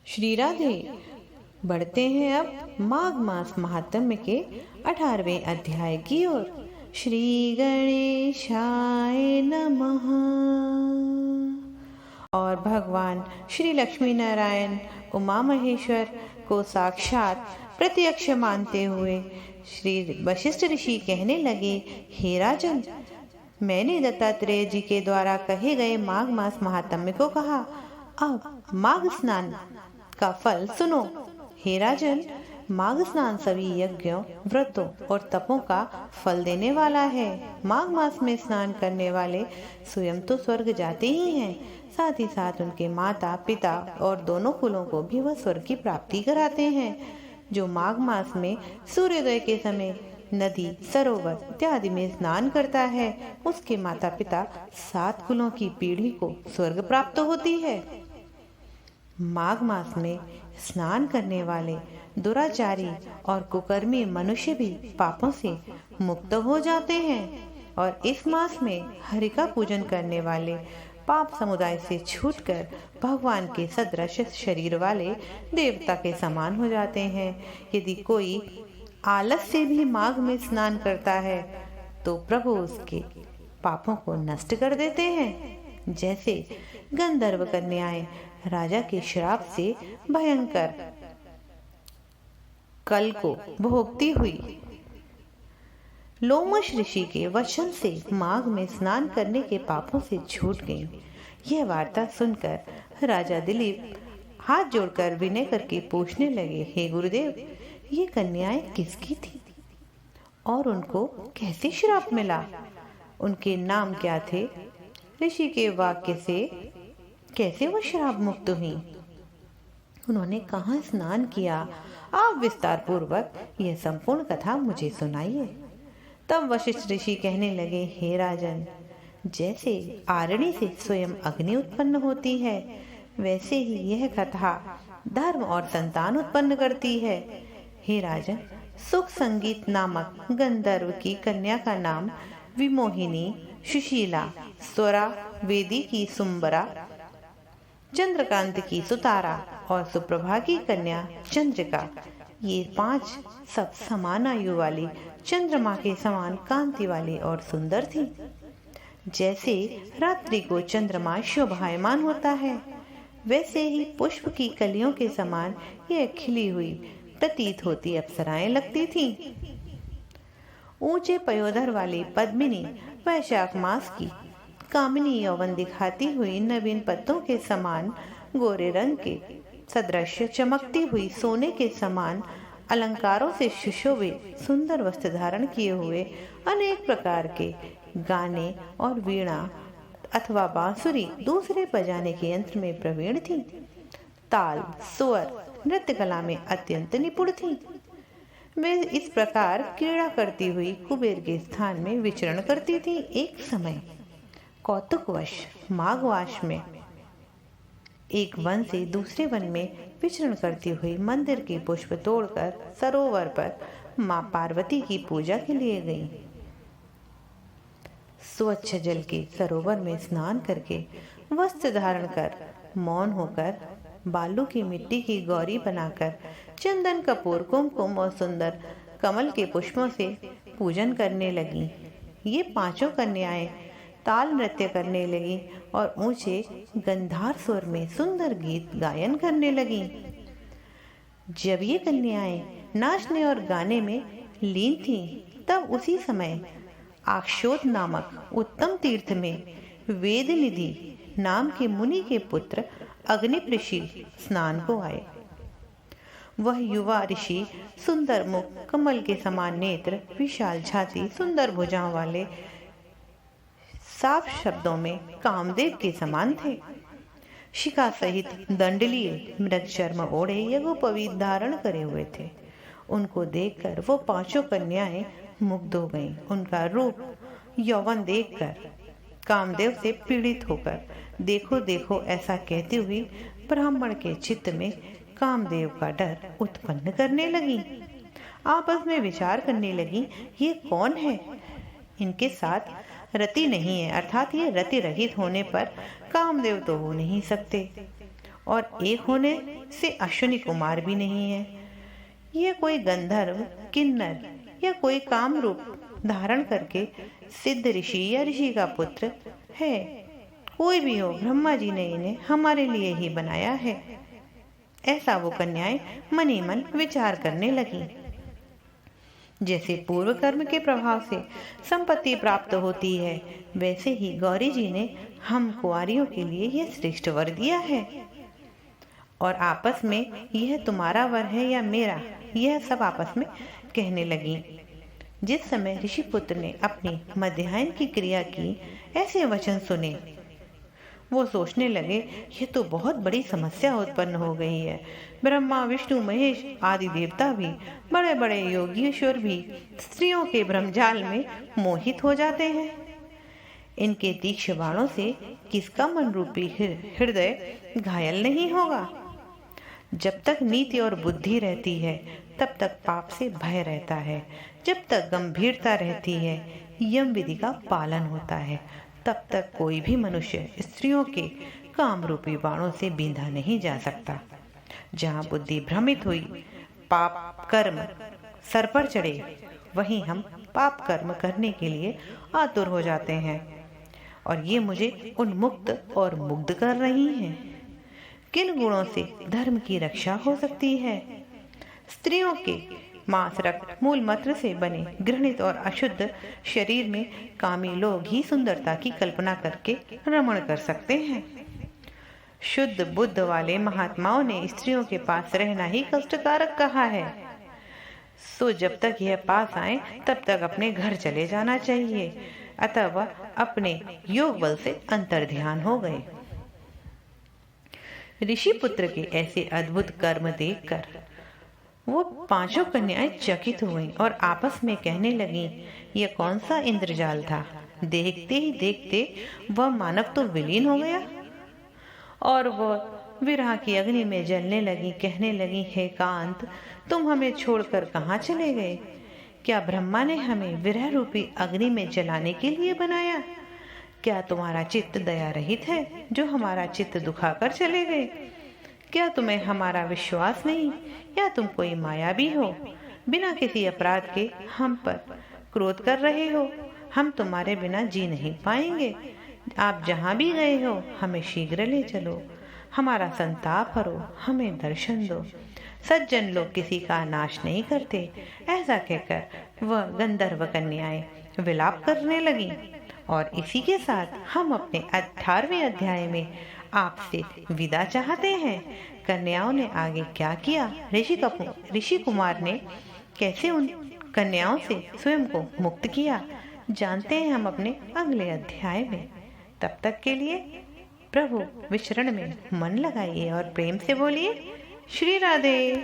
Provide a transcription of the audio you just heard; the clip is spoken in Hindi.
श्री राधे। बढ़ते हैं अब माघ मास महात्म्य के 18वें अध्याय की ओर। श्री गणेशाय नमः। और भगवान श्री लक्ष्मी नारायण उमा महेश्वर को साक्षात प्रत्यक्ष मानते हुए श्री वशिष्ठ ऋषि कहने लगे, हे राजन, मैंने दत्तात्रेय जी के द्वारा कहे गए माघ मास महात्म्य को कहा। अब माघ स्नान का फल सुनो। हे राजन, माघ स्नान सभी यज्ञों, व्रतों और तपों का फल देने वाला है। माघ मास में स्नान करने वाले स्वयं तो स्वर्ग जाते ही हैं, साथ ही साथ उनके माता पिता और दोनों कुलों को भी वह स्वर्ग की प्राप्ति कराते हैं। जो माघ मास में सूर्योदय के समय नदी, सरोवर इत्यादि में स्नान करता है, उसके माता पिता 7 कुलों की पीढ़ी को स्वर्ग प्राप्त होती है। माघ मास में स्नान करने वाले दुराचारी और कुकर्मी मनुष्य भी पापों से मुक्त हो जाते हैं और इस मास में हरि का पूजन करने वाले पाप समुदाय से छूटकर भगवान के सदृश शरीर वाले देवता के समान हो जाते हैं। यदि कोई आलस से भी माघ में स्नान करता है तो प्रभु उसके पापों को नष्ट कर देते हैं। जैसे गंधर्व कन्याएं राजा के श्राप से भयंकर कल को भोगती हुई लोमश ऋषि के वचन से माघ में स्नान करने के पापों से छूट गईं। यह वार्ता सुनकर राजा दिलीप हाथ जोड़कर विनय करके पूछने लगे, हे गुरुदेव, ये कन्याएं किसकी थी और उनको कैसे श्राप मिला? उनके नाम क्या थे? ऋषि के वाक्य से कैसे वो श्राप मुक्त हुई? उन्होंने कहाँ स्नान किया? आप विस्तार पूर्वक यह संपूर्ण कथा मुझे सुनाइए। तब वशिष्ठ ऋषि कहने लगे, हे राजन, जैसे आरणी से स्वयं अग्नि उत्पन्न होती है, वैसे ही यह कथा धर्म और संतान उत्पन्न करती है। हे राजन, सुख संगीत नामक गंधर्व की कन्या का नाम विमोहिनी, सुशीला, स्वरा, वेदी की सुंबरा, चंद्रकांत की सुतारा और सुप्रभा की कन्या चंद्रिका, ये 5 सब समान आयु वाली, चंद्रमा के समान कांति वाली और सुंदर थी। जैसे रात्रि को चंद्रमा शोभायमान होता है, वैसे ही पुष्प की कलियों के समान यह खिली हुई प्रतीत होती अप्सराएं लगती थीं। ऊंचे पयोधर वाली पद्मिनी वैशाख मास की कामिनी यौवन दिखाती हुई नवीन पत्तों के समान गोरे रंग के सदृश चमकती हुई सोने के समान अलंकारों से सुशोभित सुंदर वस्त्र धारण किए हुए अनेक प्रकार के गाने और वीणा अथवा बांसुरी दूसरे बजाने के यंत्र में प्रवीण थी। ताल, स्वर, नृत्य कला में अत्यंत निपुण थी। वे इस प्रकार क्रीड़ा करती हुई कुबेर के स्थान में विचरण करती थी। एक समय कौतुकवश माघवास में एक वन से दूसरे वन में विचरण करती हुई मंदिर के पुष्प तोड़कर सरोवर पर मां पार्वती की पूजा के लिए गई। स्वच्छ जल के सरोवर में स्नान करके वस्त्र धारण कर मौन होकर बालू की मिट्टी की गौरी बनाकर चंदन कपूर कुमकुम और सुंदर कमल के पुष्पों से पूजन करने लगी। ये 5 कन्याएं ताल नृत्य करने लगी और ऊंचे गंधार स्वर में सुंदर गीत गायन करने लगी। जब ये कन्याएं नाचने और गाने में लीन थीं, तब उसी समय आक्षोद नामक उत्तम तीर्थ में वेदनिधि नाम के मुनि के पुत्र अग्निप ऋषि स्नान को आए। वह युवा ऋषि सुंदर मुख, कमल के समान नेत्र, विशाल छाती, सुंदर भुजाओं वाले, साफ शब्दों में कामदेव के समान थे। शिखा सहित दंडलीय मृग चर्म ओढ़े यज्ञोपवीत धारण करे हुए थे। उनको देखकर वो 5 कन्याएं मुग्ध हो गईं। उनका रूप यौवन देखकर कामदेव से पीड़ित होकर देखो देखो ऐसा कहती हुई ब्राह्मण के चित्त में कामदेव का डर उत्पन्न करने लगी। आपस में विचार करने लगी, ये कौन है? इनके साथ रति नहीं है, अर्थात ये रति रहित होने पर कामदेव तो हो नहीं सकते। और एक होने से अश्विनी कुमार भी नहीं है। यह कोई गंधर्व, किन्नर या कोई काम रूप धारण करके सिद्ध ऋषि या ऋषि का पुत्र है। कोई भी हो, ब्रह्मा जी ने इन्हें हमारे लिए ही बनाया है। ऐसा वो कन्याएं मन ही मन विचार करने लगी। जैसे पूर्व कर्म के प्रभाव से संपत्ति प्राप्त होती है, वैसे ही गौरी जी ने हम कुंवारियों के लिए यह श्रेष्ठ वर दिया है। और आपस में यह तुम्हारा वर है या मेरा, यह सब आपस में कहने लगी। जिस समय ऋषिपुत्र ने अपनी मध्याह्न की क्रिया की ऐसे वचन सुने, वो सोचने लगे, ये तो बहुत बड़ी समस्या उत्पन्न हो गई है। ब्रह्मा, विष्णु, महेश आदि देवता भी, बड़े बड़े योगीश्वर भी स्त्रियों के भ्रमजाल में मोहित हो जाते हैं। इनके तीक्ष्ण बाणों से किसका मन रूपी हृदय घायल नहीं होगा। जब तक नीति और बुद्धि रहती है, तब तक पाप से भय रहता है। जब तक गंभीरता रहती है, यम विधि का पालन होता है, तब तक कोई भी मनुष्य स्त्रियों के काम रूपी बाणों से बींधा नहीं जा सकता। जहाँ बुद्धि भ्रमित हुई, पाप कर्म सर पर चढ़े, वहीं हम पाप कर्म करने के लिए आतुर हो जाते हैं। और ये मुझे उन्मुक्त और मुग्ध कर रही हैं। किन गुणों से धर्म की रक्षा हो सकती है? स्त्रियों के मांस, रक्त, मूल मूत्र से बने घृणित और अशुद्ध शरीर में कामी लोग ही सुंदरता की कल्पना करके रमण कर सकते हैं। शुद्ध बुद्ध वाले महात्माओं ने स्त्रियों के पास रहना ही कष्टकारक कहा है। सो जब तक यह पास आए, तब तक अपने घर चले जाना चाहिए। अतः वह अपने योग बल से अंतर्ध्यान हो गए। ऋषि पुत्र के ऐसे अद्भुत कर्म देखकर वो पांचों कन्याएं चकित हुईं और आपस में कहने लगीं, यह कौन सा इंद्रजाल था। देखते ही देखते वह मानव तो विलीन हो गया और वह विरह की अग्नि में जलने लगी। कहने लगी, हे कांत, तुम हमें छोड़कर कहाँ चले गए? क्या ब्रह्मा ने हमें विरह रूपी अग्नि में जलाने के लिए बनाया? क्या तुम्हारा चित्त दया रहित है जो हमारा चित्त दुखाकर चले गए? क्या तुम्हें हमारा विश्वास नहीं, या तुम कोई मायावी हो? बिना किसी अपराध के हम पर क्रोध कर रहे हो। हम तुम्हारे बिना जी नहीं पाएंगे। आप जहाँ भी गए हो, हमें शीघ्र ले चलो, हमारा संताप हरो, हमें दर्शन दो। सज्जन लोग किसी का नाश नहीं करते। ऐसा कहकर वह गंधर्व कन्याएं विलाप करने लगी। और इसी के साथ हम अपने 18वें अध्याय में आपसे विदा चाहते हैं। कन्याओं ने आगे क्या किया, ऋषि कुमार ने कैसे उन कन्याओं से स्वयं को मुक्त किया, जानते हैं हम अपने अगले अध्याय में। तब तक के लिए प्रभु विचरण में मन लगाइए और प्रेम से बोलिए, श्री राधे।